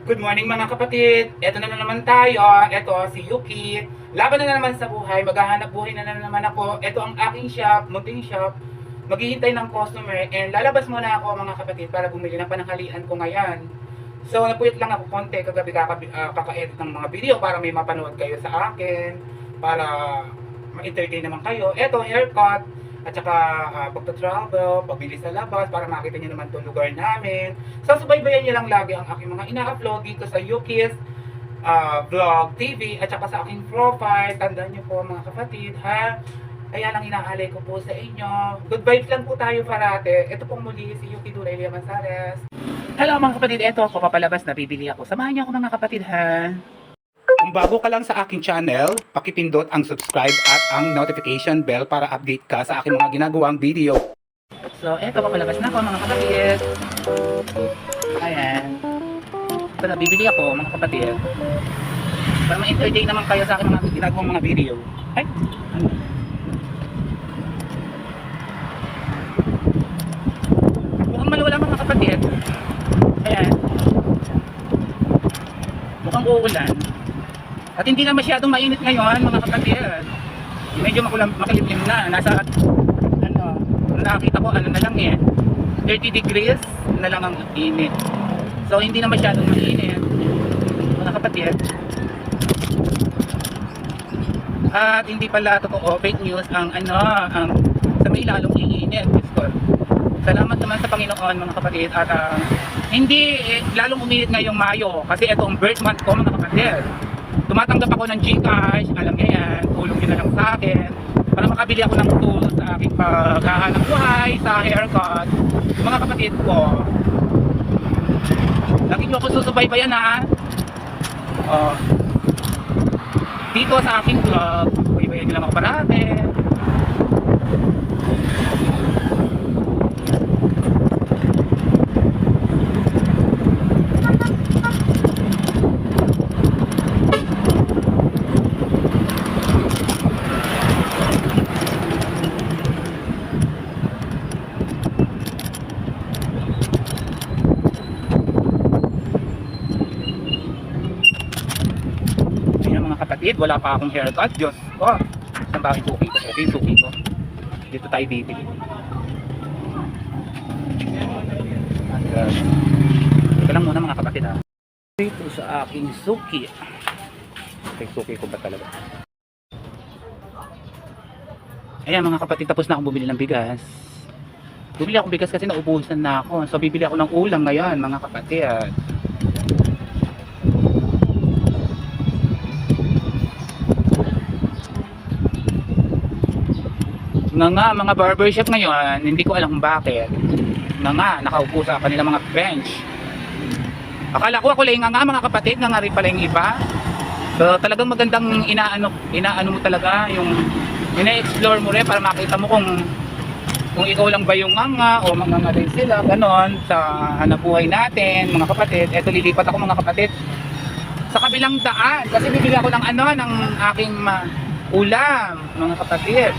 Good morning mga kapatid. Ito na naman tayo. Ito si Yuki. Laban na naman sa buhay. Maghahanap buhay na naman ako. Ito ang aking shop, munting shop. Maghihintay ng customer and lalabas muna ako mga kapatid para bumili ng pananghalian ko ngayon. So napuyat lang ako konti kagabi kaka-edit ng mga video para may mapanood kayo sa akin. Para ma-entertain naman kayo. Ito haircut. At saka pagta-travel, pagbili sa labas para makita niyo naman 'tong lugar namin. So subaybayan niyo lang lagi ang aking mga ina-upload dito sa Yuki's Vlog TV at saka sa aking profile. Tandaan niyo po mga kapatid ha. Ayan ang inaalay ko po sa inyo. Good vibes lang po tayo parate. Ito pong muli si Yuki Durelia Manzares. Hello mga kapatid, ito ako papalabas na bibili ako. Samahan niyo ako mga kapatid ha. Kung bago ka lang sa aking channel, pakipindot ang subscribe at ang notification bell para update ka sa aking mga ginagawang video. So, eto papalabas na ako mga kapatid. Ayan. Ito na, bibili ako mga kapatid. Para ma-entertain naman kayo sa aking mga ginagawang mga video. Ay, ano? Mukhang malawala mga kapatid. Ayan. Mukhang uulan. At hindi na masyadong mainit ngayon mga kapatid. Medyo makulimlim na. Nasa, nakita ko na lang 30 degrees na lang ang init. So hindi na masyadong mainit mga kapatid. At hindi pala totoo, fake news ang sa may lalong iinit. Salamat naman sa Panginoon mga kapatid. At hindi lalong uminit ngayong Mayo kasi ito ang birth month ko mga kapatid. Tumatanggap ako ng Gcash, alam niya yan, tulong niyo na lang sa akin para makabili ako ng tools sa aking paghahanap buhay, sa haircut. Mga kapatid ko, lagi niyo ako susubaybayan ha. Dito sa aking vlog, subaybayan niyo lang ako parate. Kapatid, wala pa akong haircut. Diyos ko, saan ba yung suki ko? Okay, yung suki ko. Dito tayo bibili. Ito lang muna mga kapatid ha. Dito sa aking suki. Okay, suki ko ba talaga? Ayan mga kapatid, tapos na akong bumili ng bigas. Bumili akong bigas kasi naubusan na ako. So bibili ako ng ulam ngayon mga kapatid. Nga mga barbershop ngayon, hindi ko alam kung bakit. Nakaupo sa kanilang mga bench. Akala ko ako lang nga mga kapatid, nga rin pala yung iba. So talagang magandang inaano mo talaga, yung ina-explore mo rin para makita mo kung ikaw lang ba yung nga o mga rin sila, ganon sa hanap buhay natin mga kapatid. Eto lilipat ako mga kapatid sa kabilang daan kasi bibili ako ng ng aking ulam mga kapatid.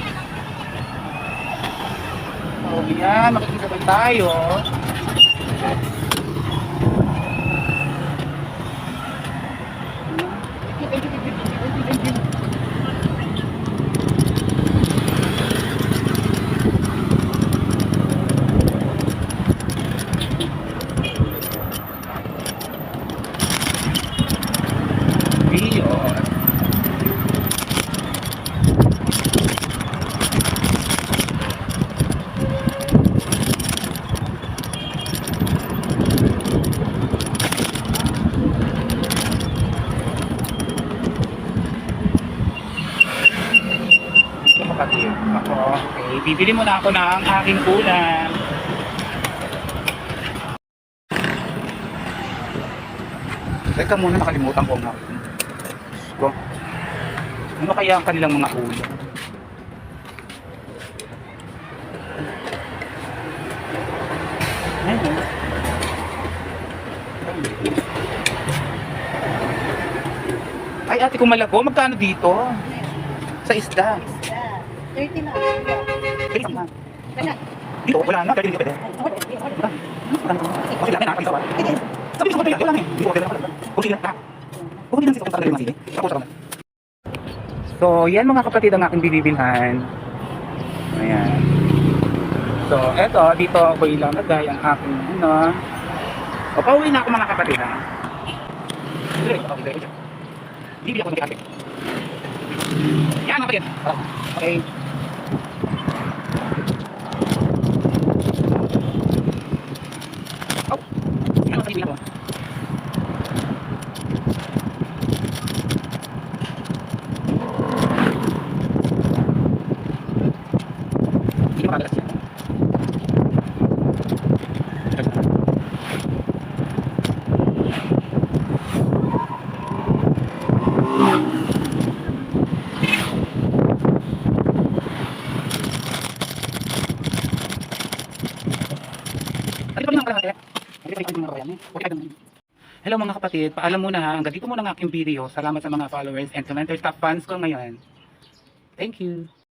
So yan, makikisabay tayo. Okay, bibili muna ako ng aking ulam. Teka muna, nakalimutan ko nga. Ano kaya ang kanilang mga ulam? Ay ate, kung malago, magkano dito? Sa isda? 30 na. Bilis naman. Kasi, Dito, wala na. 30 hindi pwede. Kasi lang, nakakalisawan. Sabi ko sa konti, wala na eh. Hindi ko pwede na pala. So, yan mga kapatid ang aking binibilhan. Ayan. So, eto, dito ako ilalagay ang aking ano. O, pauwi na ako mga kapatid ha. Bibili ako ng kapatid. Yan mga kapatid. Okay. Oh, yan mga kapatid ako. Hindi ko makalas yan. Hello mga kapatid, paalam muna ha, hanggang dito muna ang aking video. Salamat sa mga followers and commenters, top fans ko ngayon. Thank you.